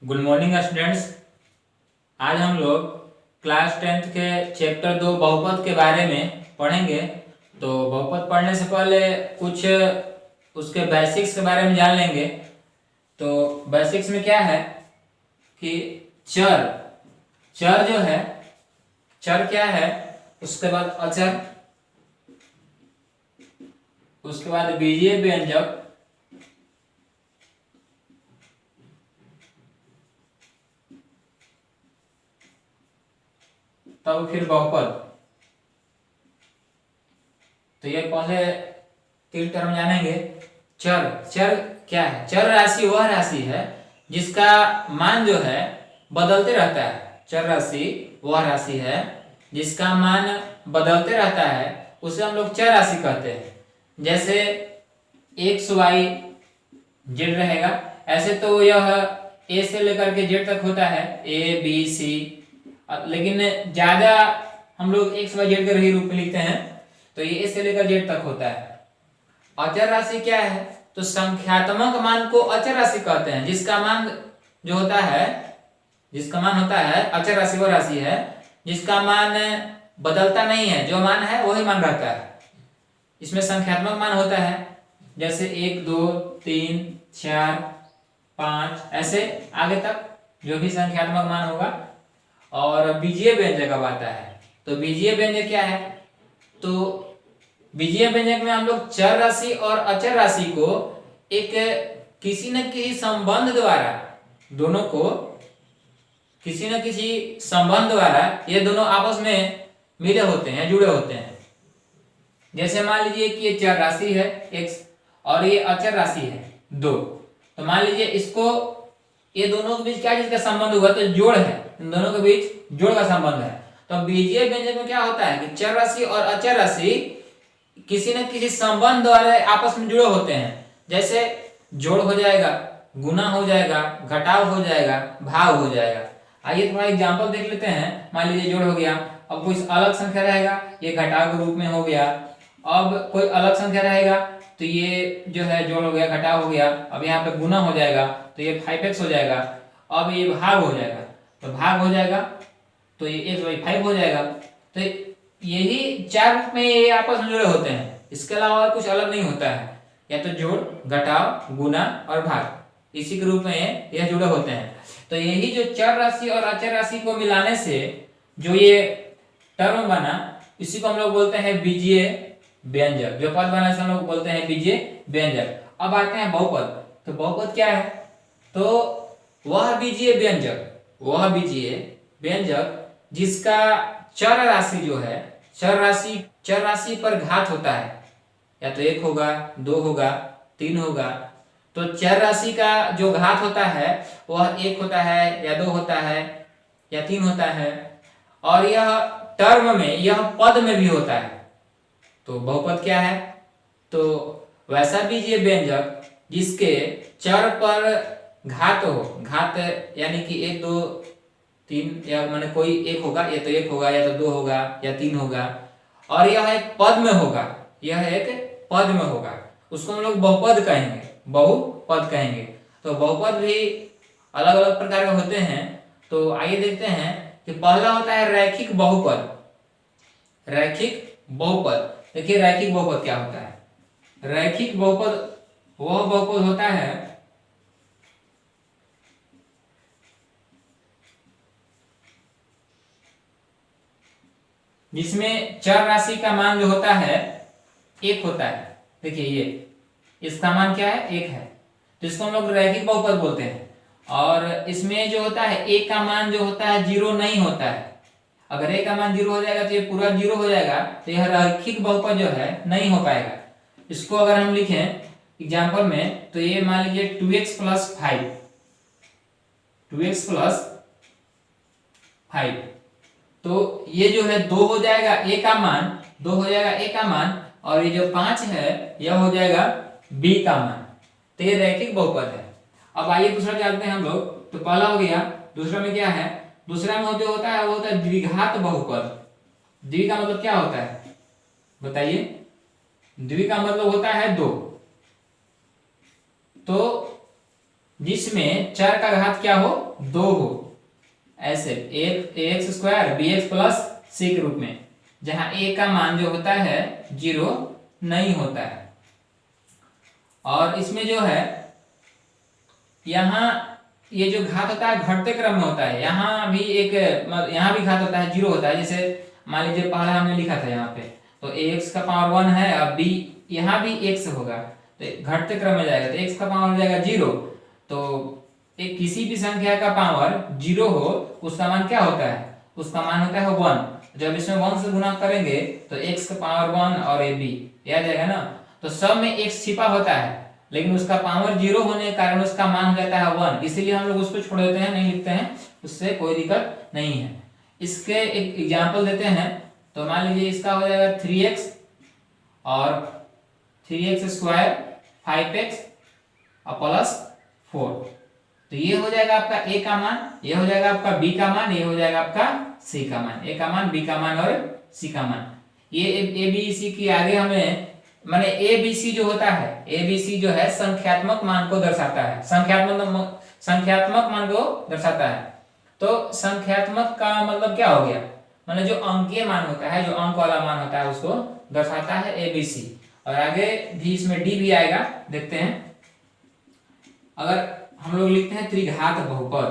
Good morning students. आज हम लोग क्लास 10th के चैप्टर 2 बहुपद के बारे में पढ़ेंगे। तो बहुपद पढ़ने से पहले कुछ उसके बेसिक्स के बारे में जान लेंगे। तो बेसिक्स में क्या है कि चर चर जो है, चर क्या है, उसके बाद अचर, उसके बाद बीजीय व्यंजक, तब फिर बहुपद। तो ये पहले 3 टर्म जानेंगे। चर चर क्या है? चर राशि वह राशि है जिसका मान जो है बदलते रहता है। चर राशि वह राशि है जिसका मान बदलते रहता है, उसे हम लोग चर राशि कहते हैं। जैसे एक्स वाई जेड रहेगा, ऐसे तो यह ए से लेकर के जेड तक होता है, ए बी सी, लेकिन ज्यादा हम लोग एक्स वाई जेड के ही रूप में लिखते हैं, तो ये ए से लेकर जेड तक होता है। अचर राशि क्या है? तो संख्यात्मक मान को अचर राशि कहते हैं। जिसका मान जो होता है, जिसका मान होता है, अचर राशि वो राशि है जिसका मान बदलता नहीं है, जो मान है वही मान रहता है। इसमें संख्यात्मक मान होता है, जैसे 1 2 3 4 5 ऐसे आगे तक जो भी संख्यात्मक मान होगा। और बीजीय व्यंजक अब आता है। तो बीजीय व्यंजक क्या है? तो बीजीय व्यंजक में हम लोग चर राशि और अचर राशि को एक किसी न किसी संबंध द्वारा, दोनों को किसी न किसी संबंध द्वारा ये दोनों आपस में मिले होते हैं, जुड़े होते हैं। जैसे मान लीजिए कि ये चर राशि है x और ये अचर राशि है 2। तो मान लीजिए इसको, ये दोनों के बीच क्या चीज का संबंध हुआ? तो जोड़ है, इन दोनों के बीच जोड़ का संबंध है। तो बीजीय व्यंजक में क्या होता है कि चर राशि और अचर राशि किसी न किसी संबंध द्वारा आपस में जुड़े होते हैं। जैसे जोड़ हो जाएगा, गुना हो जाएगा, घटाव हो जाएगा, भाग हो जाएगा। आइए थोड़ा एग्जांपल देख लेते हैं। मान लीजिए जोड़ हो गया, अब कोई अलग संख्या रहेगा, ये घटाव के रूप में हो गया। अब कोई अलग संख्या रहेगा तो ये जो है जोड़ हो गया, घटाव हो गया। अब यहाँ पे गुना हो जाएगा तो ये 5x हो जाएगा। अब ये भाग हो जाएगा, तो भाग हो जाएगा तो ये x/5 हो जाएगा। तो यही चार रूप में ये आपस में जुड़े होते हैं, इसके अलावा कुछ अलग नहीं होता है। या तो जोड़, घटाव, गुना और भाग, इसी के रूप में यह जुड़े होते हैं। तो यही जो चर राशि और अचर राशि को मिलाने से जो ये टर्म बना, इसी को हम लोग बोलते हैं बीजीय व्यंजक। जो पद बना इसे हम लोग बोलते हैं बीजीय व्यंजक। अब आते हैं बहुपद। तो बहुपद क्या है? तो वह बीजीय व्यंजक, वह बीजीय व्यंजक जिसका चर राशि जो है, चर राशि पर घात होता है। या तो 1 होगा, 2 होगा, 3 होगा। तो चर राशि का जो घात होता है वह 1 होता है, या 2 होता है, या 3 होता है। और यह टर्म में, यह पद में भी होता है। तो बहुपद क्या है? तो वैसा बीजीय व्यंजक जिसके चर पर घात हो, घात यानी कि 1 2 3, या माने कोई एक होगा, या तो 1 होगा, या तो 2 होगा, या 3 होगा, और यह एक पद में होगा, यह एक पद में होगा, उसको हम लोग बहुपद कहेंगे, बहुपद कहेंगे। तो बहुपद भी अलग अलग प्रकार के होते हैं। तो आइए देखते हैं कि पहला होता है रैखिक बहुपद। रैखिक बहुपद, देखिए रैखिक बहुपद क्या होता है? रैखिक बहुपद वह बहुपद होता है जिसमें चर राशि का मान जो होता है 1 होता है। देखिए ये, इसका मान क्या है? 1 है, तो इसको हम लोग रैखिक बहुपद बोलते हैं। और इसमें जो होता है 1 का मान जो होता है 0 नहीं होता है। अगर 1 का मान 0 हो जाएगा तो ये पूरा 0 हो जाएगा, तो यह रैखिक बहुपद जो है नहीं हो पाएगा। इसको अगर हम लिखें एग्जाम्पल में, तो ये मान लीजिए 2x + 5, 2x + 5, तो ये जो है 2 हो जाएगा a का मान, 2 हो जाएगा a का मान, और ये जो 5 है यह हो जाएगा b का मान। तो ये रैखिक बहुपद है। अब आइए दूसरा जानते हैं हम लोग। तो पहला हो गया, दूसरा में क्या है? दूसरा में जो होता है वो होता है द्विघात बहुपद। द्वि का मतलब क्या होता है बताइए? द्वि का मतलब होता है 2। तो जिसमें चर का घात क्या हो? दो हो, ऐसे ax स्क्वायर bx प्लस सी के रूप में, जहां a का मान जो होता है 0 नहीं होता है। और इसमें जो है यहाँ ये जो घात होता है घटते क्रम में होता है, यहाँ भी घात होता है 0 होता है। जैसे मान लीजिए पहला हमने लिखा था यहाँ पे, तो ax का पावर 1 है, अब b यहाँ भी x होगा तो घटते क्रम में जाएगा, तो x का पावर हो जाएगा 0। तो एक किसी भी संख्या का पावर 0 हो उसका मान क्या होता है, उसका मान होता है 1। जब इसमें 1 से गुना करेंगे तो x का पावर 1 और a b आ जाएगा ना। तो सब में x छिपा होता है, लेकिन उसका पावर 0 होने के कारण उसका मान हो जाता है 1, इसीलिए हम लोग उस पर छोड़ देते हैं, नहीं लिखते हैं, उससे कोई दिक्कत नहीं है। इसके एक एग्जाम्पल देते हैं, तो मान लीजिए इसका हो जाएगा 3x और 3x स्क्वायर 5x और प्लस 4। तो ये हो जाएगा आपका a का मान, ये हो जाएगा आपका b का मान, ये हो जाएगा आपका c का मान, a का मान, b का मान और c का मान। ये a b c की आगे हमें माने a b c जो होता है, a b c जो है संख्यात्मक मान को दर्शाता है, संख्यात्मक मान को दर्शाता है। तो संख्यात्मक का मतलब क्या हो गया, मतलब जो अंकीय मान होता है, जो अंक वाला मान होता है उसको दर्शाता है a b c। और आगे भी इसमें d भी आएगा, देखते हैं। अगर हम लोग लिखते हैं त्रिघात बहुपद,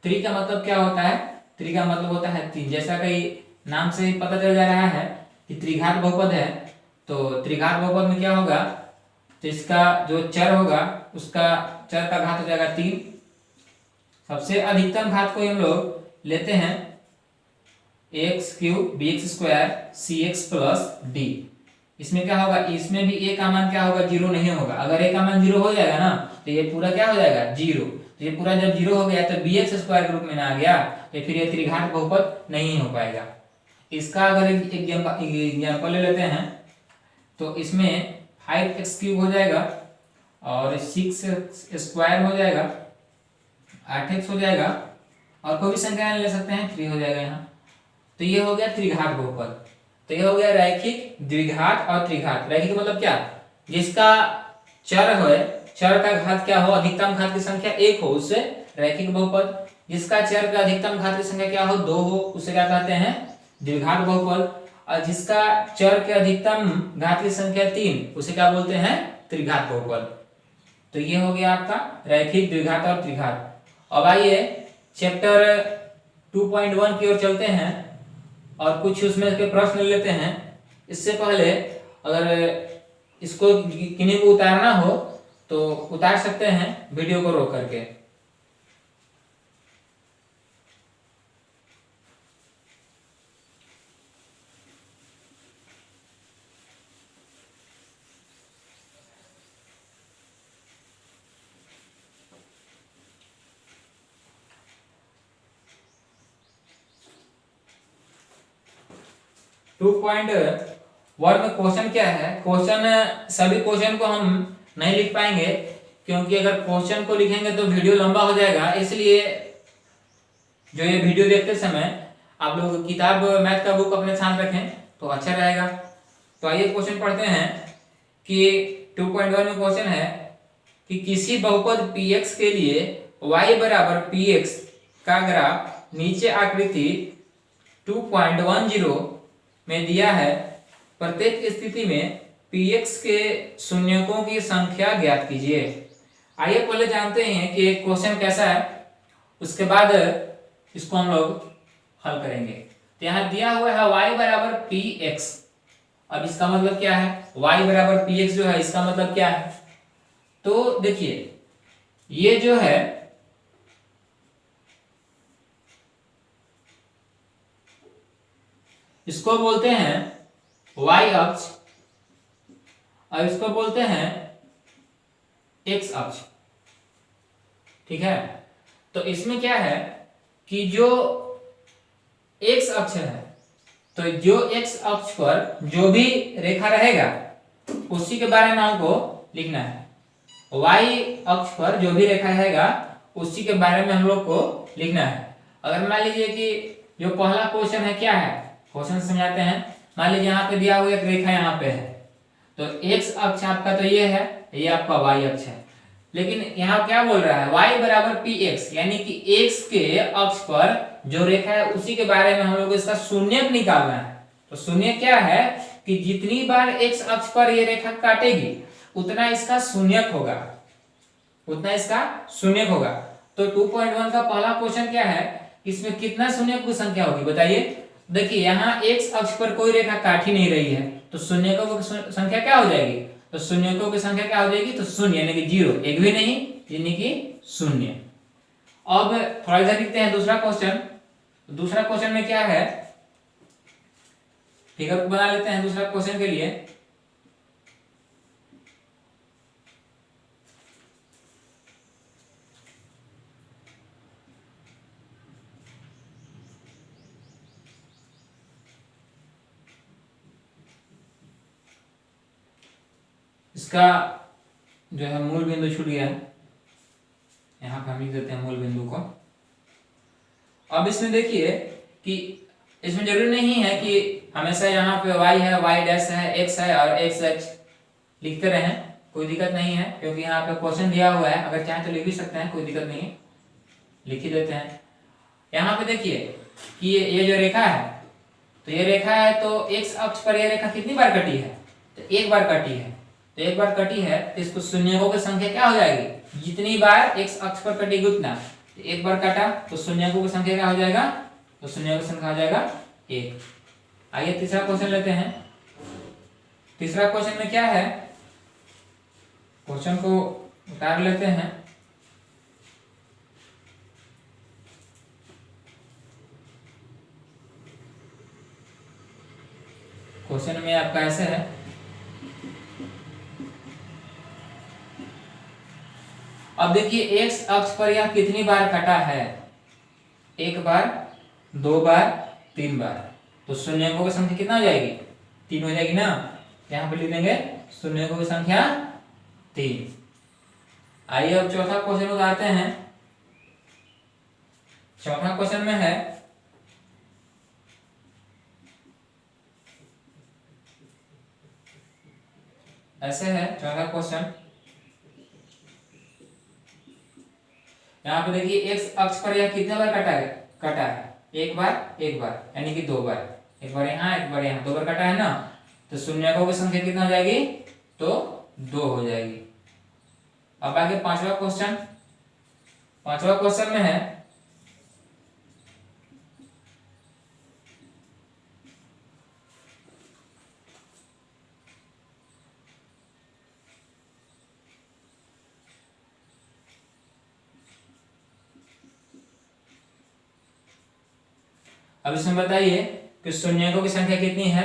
त्रि का मतलब क्या होता है, त्रि का मतलब होता है 3, जैसा कि नाम से ही पता चल जा रहा है कि त्रिघात बहुपद है। तो त्रिघात बहुपद में क्या होगा, तो इसका जो चर होगा उसका चर का घात हो जाएगा 3। सबसे अधिकतम घात को हम लोग लेते हैं x cube bx square cx plus d। इसमें क्या होगा, इसमें भी a का मान क्या होगा, 0 नहीं होगा। अगर a का मान 0 हो जाएगा ना तो ये पूरा क्या हो जाएगा 0। तो ये पूरा जब 0 हो गया तो bx स्क्वायर के रूप में ना आ गया, तो फिर ये त्रिघात बहुपद नहीं हो पाएगा। इसका अगर एग्जाम्पल ले लेते हैं, तो इसमें 5x क्यूब हो जाएगा और 6 स्क्वायर हो जाएगा, 8x हो जाएगा, और कोई भी संख्या ले सकते हैं, 3 हो जाएगा यहाँ। तो ये हो गया त्रिघात बहुपद। तो ये हो गया रैखिक, द्विघात और त्रिघात। रैखिक मतलब क्या, जिसका चर है, चर का घात क्या हो, अधिकतम घात की संख्या 1 हो, उससे रैखिक बहुपद। जिसका चर का अधिकतम घात की संख्या क्या हो, 2 हो, उसे क्या कहते हैं, द्विघात बहुपद। और जिसका चर के अधिकतम घात की संख्या 3, उसे क्या बोलते हैं, त्रिघात बहुपद। तो ये हो गया आपका रैखिक, द्विघात और त्रिघात। अब आइए चैप्टर 2.1 की ओर चलते हैं और कुछ उसमें के प्रश्न लेते हैं। इससे पहले अगर इसको किन्हीं को उतारना हो तो उतार सकते हैं वीडियो को रोक करके। टू पॉइंट 1 में क्वेश्चन क्या है, क्वेश्चन सभी क्वेश्चन को हम नहीं लिख पाएंगे, क्योंकि अगर क्वेश्चन को लिखेंगे तो वीडियो लंबा हो जाएगा। इसलिए जो ये वीडियो देखते समय आप लोग किताब मैथ का बुक अपने साथ रखें तो अच्छा रहेगा। तो आइए क्वेश्चन पढ़ते हैं कि 2.1 में क्वेश्चन है कि किसी बहुपद px के लिए y बराबर px का ग्राफ नीचे आकृति 2.10 में दिया है। प्रत्येक स्थिति में px के शून्यकों की संख्या ज्ञात कीजिए। आइए पहले जानते हैं कि एक क्वेश्चन कैसा है, उसके बाद इसको हम लोग हल करेंगे। तो यहाँ दिया हुआ है y बराबर px। अब इसका मतलब क्या है, y बराबर px जो है इसका मतलब क्या है, तो देखिए ये जो है इसको बोलते हैं y अक्ष और इसको बोलते हैं x अक्ष, ठीक है। तो इसमें क्या है कि जो x अक्ष है, तो जो x अक्ष पर जो भी रेखा रहेगा उसी के बारे में हमको लिखना है। y अक्ष पर जो भी रेखा रहेगा उसी के बारे में हम लोग को लिखना है। अगर मान लीजिए कि जो पहला क्वेश्चन है, क्या है क्वेश्चन समझाते हैं। मान लीजिए यहाँ पे दिया हुआ एक रेखा यहाँ पे है, तो x अक्ष आपका तो ये है, ये आपका y अक्ष है। लेकिन यहाँ क्या बोल रहा है, y बराबर पी एक्स, यानी कि x के अक्ष पर जो रेखा है उसी के बारे में हम लोग इसका शून्यक निकालना है। तो शून्य क्या है कि जितनी बार x अक्ष पर ये रेखा काटेगी उतना इसका शून्यक होगा, उतना इसका शून्यक होगा। तो 2.1 का पहला क्वेश्चन क्या है, इसमें कितना शून्यक की संख्या होगी बताइए। देखिए यहाँ x अक्ष पर कोई रेखा काट ही नहीं रही है, तो शून्यकों की संख्या क्या हो जाएगी, तो शून्यकों की संख्या क्या हो जाएगी, तो शून्य यानी कि जीरो, एक भी नहीं यानी कि शून्य। अब थोड़ा इधर लिखते हैं दूसरा क्वेश्चन। दूसरा क्वेश्चन में क्या है, फिगर बना लेते हैं दूसरा क्वेश्चन के लिए। इसका जो है मूल बिंदु छूट गया है, यहाँ पे हम लिख देते हैं मूल बिंदु को। अब इसमें देखिए कि इसमें जरूरी नहीं है कि हमेशा यहाँ पे y है, y डैश है, x है और x लिखते रहें, कोई दिक्कत नहीं है, क्योंकि यहाँ पे क्वेश्चन दिया हुआ है, अगर चाहें तो लिख भी सकते हैं, कोई दिक्कत नहीं है, लिख ही देते हैं। यहाँ पे देखिए कि ये जो रेखा है, तो ये रेखा है, तो x अक्ष पर ये रेखा कितनी बार कटी है, तो एक बार कटी है। तो एक बार कटी है तो इसको शून्यकों की संख्या क्या हो जाएगी, जितनी बार x अक्ष पर कटेगी उतना। तो एक बार काटा तो शून्यकों की संख्या क्या हो जाएगा, तो शून्यकों की संख्या हो जाएगा एक। आइए तीसरा क्वेश्चन लेते हैं। तीसरा क्वेश्चन में क्या है, क्वेश्चन को उतार लेते हैं। क्वेश्चन में आपका ऐसे है, अब देखिए x अक्ष पर यह कितनी बार कटा है, एक बार, दो बार, तीन बार। तो शून्यकों की संख्या कितना हो जाएगी, तीन हो जाएगी ना। यहाँ पे लिख देंगे शून्यकों की संख्या तीन। आइए अब चौथा क्वेश्चन उतारते हैं। चौथा क्वेश्चन में है, ऐसे है चौथा क्वेश्चन। यहाँ पे देखिए x अक्ष पर यह कितने बार कटा है, एक बार, एक बार यानी कि दो बार, एक बार यहाँ, एक बार यहाँ, दो बार कटा है ना। तो शून्यकों की संख्या कितना हो जाएगी, तो दो हो जाएगी। अब आगे पांचवा क्वेश्चन। पांचवा क्वेश्चन में है, अब इसमें बताइए कि शून्यकों की संख्या कितनी है।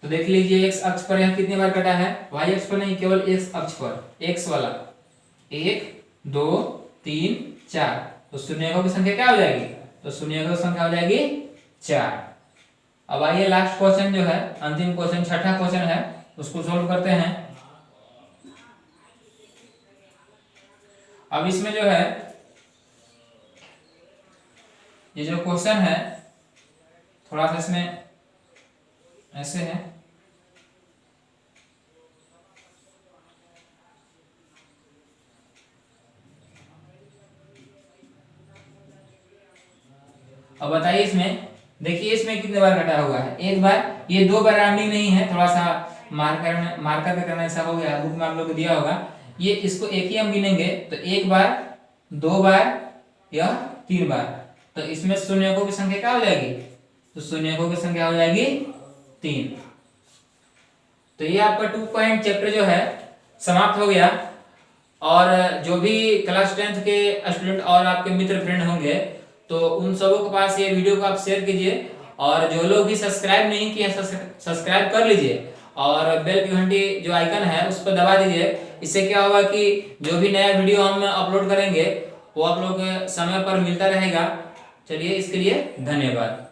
तो देख लीजिए x अक्ष पर यह कितनी बार कटा है, y अक्ष पर नहीं, केवल x अक्ष पर, x वाला, एक, दो, तीन, चार। तो शून्यकों की संख्या क्या हो जाएगी, तो शून्यकों की संख्या हो जाएगी चार। अब आइए लास्ट क्वेश्चन जो है, अंतिम क्वेश्चन, छठा क्वेश्चन है, उसको सोल्व करते हैं। अब इसमें जो है, ये जो क्वेश्चन है थोड़ा सा इसमें ऐसे है, अब बताइए इसमें, देखिए इसमें कितने बार कटा हुआ है, एक बार। ये दो बार राउंडिंग नहीं है, थोड़ा सा मार्कर पे करना ऐसा हो गया, बुक में आप लोग को दिया होगा। ये इसको एक ही हम गिनेंगे, तो एक बार, दो बार या तीन बार। तो इसमें शून्यकों की संख्या क्या हो जाएगी, तो शून्यकों की संख्या हो जाएगी तीन। तो ये आपका 2 पॉइंट चैप्टर जो है समाप्त हो गया। और जो भी क्लास 10th के स्टूडेंट और आपके मित्र फ्रेंड होंगे, तो उन सबों के पास ये वीडियो को आप शेयर कीजिए, और जो लोग भी सब्सक्राइब नहीं किए सब्सक्राइब कर लीजिए, और बेल की घंटी जो आइकन है उस पर दबा दीजिए। इससे क्या होगा कि जो भी नया वीडियो हम अपलोड करेंगे वो आप लोग समय पर मिलता रहेगा। चलिए, इसके लिए धन्यवाद।